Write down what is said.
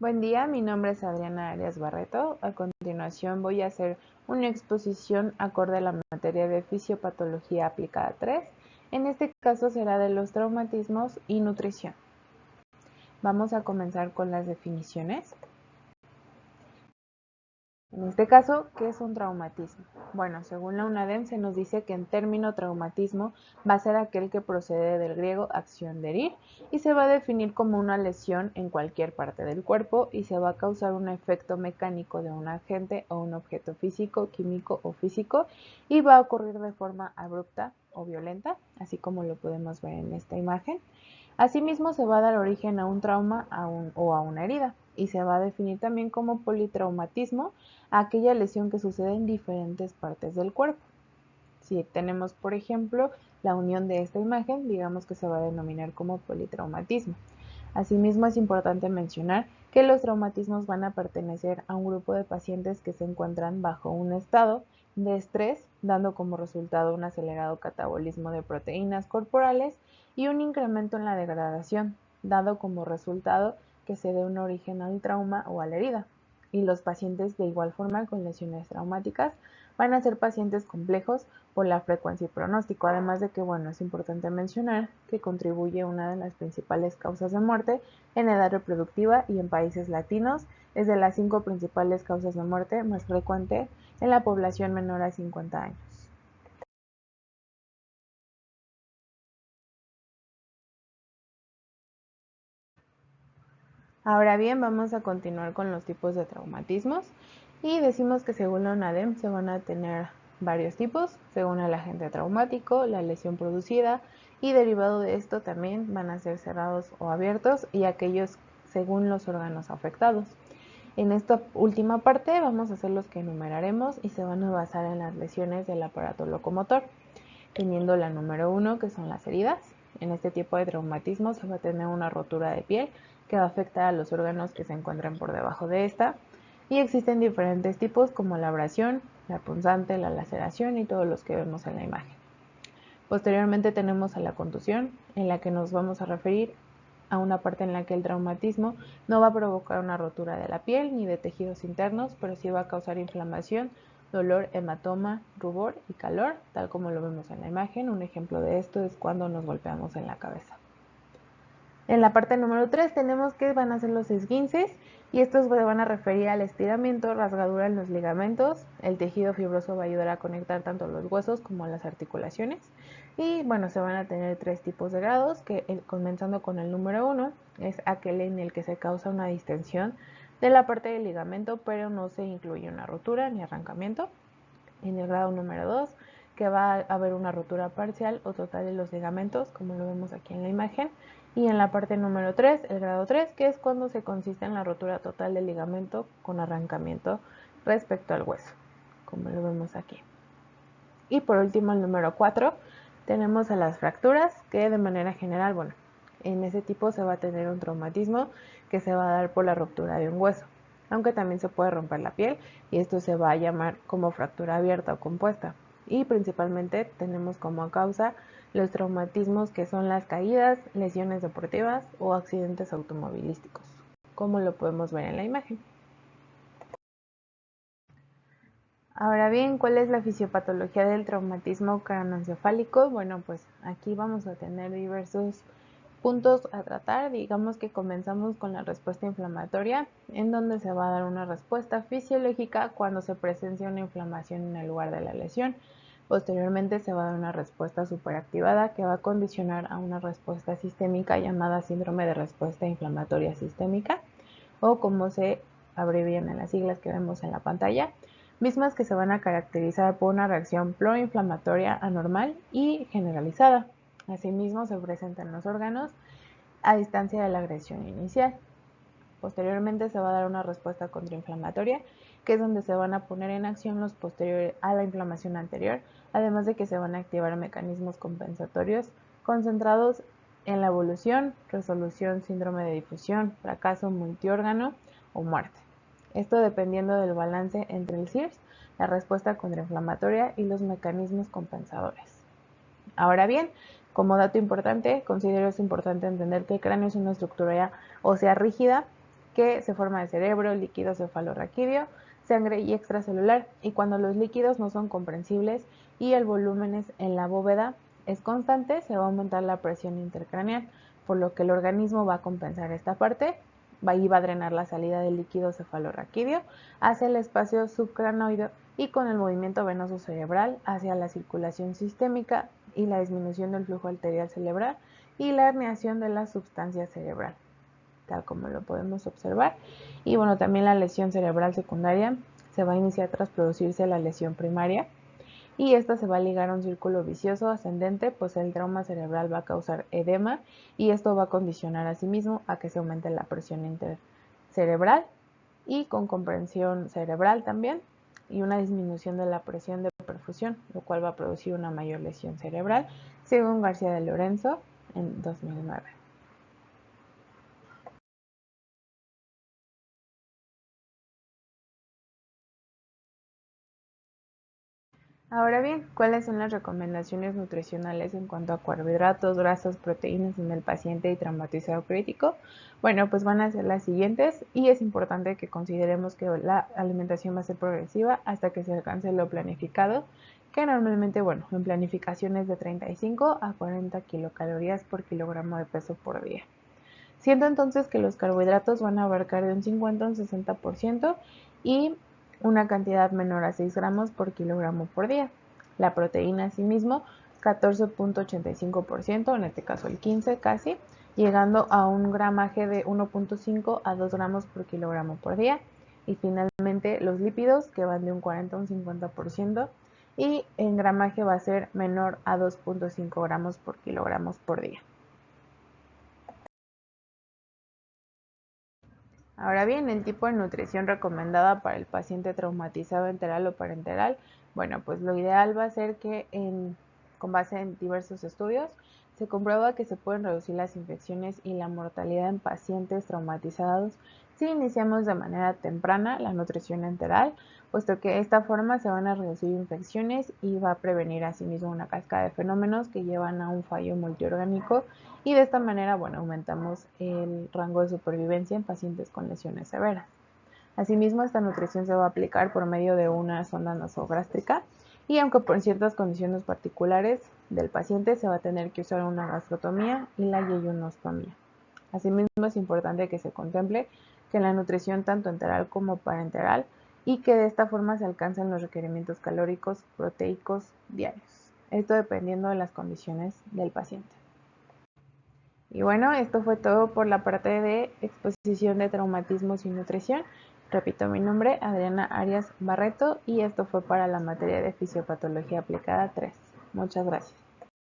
Buen día, mi nombre es Adriana Arias Barreto. A continuación voy a hacer una exposición acorde a la materia de Fisiopatología aplicada 3. En este caso será de los traumatismos y nutrición. Vamos a comenzar con las definiciones. En este caso, ¿qué es un traumatismo? Bueno, según la UNADEM se nos dice que en término traumatismo va a ser aquel que procede del griego acción de herir y se va a definir como una lesión en cualquier parte del cuerpo y se va a causar un efecto mecánico de un agente o un objeto físico, químico o físico y va a ocurrir de forma abrupta o violenta, así como lo podemos ver en esta imagen. Asimismo, se va a dar origen a un trauma o a una herida y se va a definir también como politraumatismo a aquella lesión que sucede en diferentes partes del cuerpo. Si tenemos, por ejemplo, la unión de esta imagen, digamos que se va a denominar como politraumatismo. Asimismo, es importante mencionar que los traumatismos van a pertenecer a un grupo de pacientes que se encuentran bajo un estado de estrés, dando como resultado un acelerado catabolismo de proteínas corporales y un incremento en la degradación, dado como resultado que se dé un origen al trauma o a la herida. Y los pacientes de igual forma con lesiones traumáticas van a ser pacientes complejos por la frecuencia y pronóstico, además de que, bueno, es importante mencionar que contribuye una de las principales causas de muerte en edad reproductiva y en países latinos, es de las 5 principales causas de muerte más frecuente en la población menor a 50 años. Ahora bien, vamos a continuar con los tipos de traumatismos y decimos que según la UNADEM se van a tener varios tipos, según el agente traumático, la lesión producida y derivado de esto también van a ser cerrados o abiertos y aquellos según los órganos afectados. En esta última parte vamos a hacer los que enumeraremos y se van a basar en las lesiones del aparato locomotor, teniendo la número 1 que son las heridas. En este tipo de traumatismo se va a tener una rotura de piel que va a afectar a los órganos que se encuentran por debajo de esta. Y existen diferentes tipos como la abrasión, la punzante, la laceración y todos los que vemos en la imagen. Posteriormente tenemos a la contusión, en la que nos vamos a referir a una parte en la que el traumatismo no va a provocar una rotura de la piel ni de tejidos internos, pero sí va a causar inflamación, dolor, hematoma, rubor y calor, tal como lo vemos en la imagen. Un ejemplo de esto es cuando nos golpeamos en la cabeza. En la parte número 3 tenemos que van a ser los esguinces y estos se van a referir al estiramiento, rasgadura en los ligamentos. El tejido fibroso va a ayudar a conectar tanto los huesos como las articulaciones. Y bueno, se van a tener 3 tipos de grados, que comenzando con el número 1 es aquel en el que se causa una distensión de la parte del ligamento, pero no se incluye una rotura ni arrancamiento. En el grado número 2, que va a haber una rotura parcial o total de los ligamentos, como lo vemos aquí en la imagen. Y en la parte número 3, el grado 3, que es cuando se consiste en la rotura total del ligamento con arrancamiento respecto al hueso, como lo vemos aquí. Y por último, el número 4, tenemos a las fracturas, que de manera general, bueno, en ese tipo se va a tener un traumatismo que se va a dar por la ruptura de un hueso, aunque también se puede romper la piel y esto se va a llamar como fractura abierta o compuesta. Y principalmente tenemos como causa los traumatismos que son las caídas, lesiones deportivas o accidentes automovilísticos, como lo podemos ver en la imagen. Ahora bien, ¿cuál es la fisiopatología del traumatismo craneoencefálico? Bueno, pues aquí vamos a tener diversos puntos a tratar. Digamos que comenzamos con la respuesta inflamatoria, en donde se va a dar una respuesta fisiológica cuando se presencia una inflamación en el lugar de la lesión. Posteriormente se va a dar una respuesta superactivada que va a condicionar a una respuesta sistémica llamada síndrome de respuesta inflamatoria sistémica, o como se abrevian en las siglas que vemos en la pantalla, mismas que se van a caracterizar por una reacción proinflamatoria anormal y generalizada. Asimismo, se presentan los órganos a distancia de la agresión inicial. Posteriormente se va a dar una respuesta contrainflamatoria, que es donde se van a poner en acción los posteriores a la inflamación anterior, además de que se van a activar mecanismos compensatorios concentrados en la evolución, resolución, síndrome de difusión, fracaso multiórgano o muerte. Esto dependiendo del balance entre el CIRS, la respuesta contrainflamatoria y los mecanismos compensadores. Ahora bien, como dato importante, considero es importante entender que el cráneo es una estructura ósea rígida que se forma de cerebro, líquido cefalorraquídeo, sangre y extracelular, y cuando los líquidos no son comprensibles y el volumen en la bóveda es constante, se va a aumentar la presión intercraneal, por lo que el organismo va a compensar esta parte y va a drenar la salida del líquido cefalorraquídeo hacia el espacio subcranoideo y con el movimiento venoso cerebral hacia la circulación sistémica y la disminución del flujo arterial cerebral y la herniación de la sustancia cerebral, tal como lo podemos observar. Y bueno, también la lesión cerebral secundaria se va a iniciar tras producirse la lesión primaria, y esta se va a ligar a un círculo vicioso ascendente, pues el trauma cerebral va a causar edema y esto va a condicionar a sí mismo a que se aumente la presión intercerebral y con comprensión cerebral también y una disminución de la presión de perfusión, lo cual va a producir una mayor lesión cerebral, según García de Lorenzo en 2009. Ahora bien, ¿cuáles son las recomendaciones nutricionales en cuanto a carbohidratos, grasas, proteínas en el paciente y traumatizado crítico? Bueno, pues van a ser las siguientes y es importante que consideremos que la alimentación va a ser progresiva hasta que se alcance lo planificado, que normalmente, bueno, en planificación es de 35 a 40 kilocalorías por kilogramo de peso por día. Siento entonces que los carbohidratos van a abarcar de un 50 a un 60% y una cantidad menor a 6 gramos por kilogramo por día. La proteína asimismo 14.85%, en este caso el 15 casi, llegando a un gramaje de 1.5 a 2 gramos por kilogramo por día. Y finalmente los lípidos que van de un 40 a un 50% y en gramaje va a ser menor a 2.5 gramos por kilogramos por día. Ahora bien, el tipo de nutrición recomendada para el paciente traumatizado enteral o parenteral, bueno, pues lo ideal va a ser que con base en diversos estudios se comprueba que se pueden reducir las infecciones y la mortalidad en pacientes traumatizados si iniciamos de manera temprana la nutrición enteral, puesto que de esta forma se van a reducir infecciones y va a prevenir asimismo una cascada de fenómenos que llevan a un fallo multiorgánico y de esta manera, bueno, aumentamos el rango de supervivencia en pacientes con lesiones severas. Asimismo, esta nutrición se va a aplicar por medio de una sonda nasogástrica y aunque por ciertas condiciones particulares del paciente se va a tener que usar una gastrotomía y la yeyonostomía. Asimismo, es importante que se contemple que la nutrición tanto enteral como parenteral y que de esta forma se alcancen los requerimientos calóricos proteicos diarios. Esto dependiendo de las condiciones del paciente. Y bueno, esto fue todo por la parte de exposición de traumatismos y nutrición. Repito mi nombre, Adriana Arias Barreto, y esto fue para la materia de fisiopatología aplicada 3. Muchas gracias.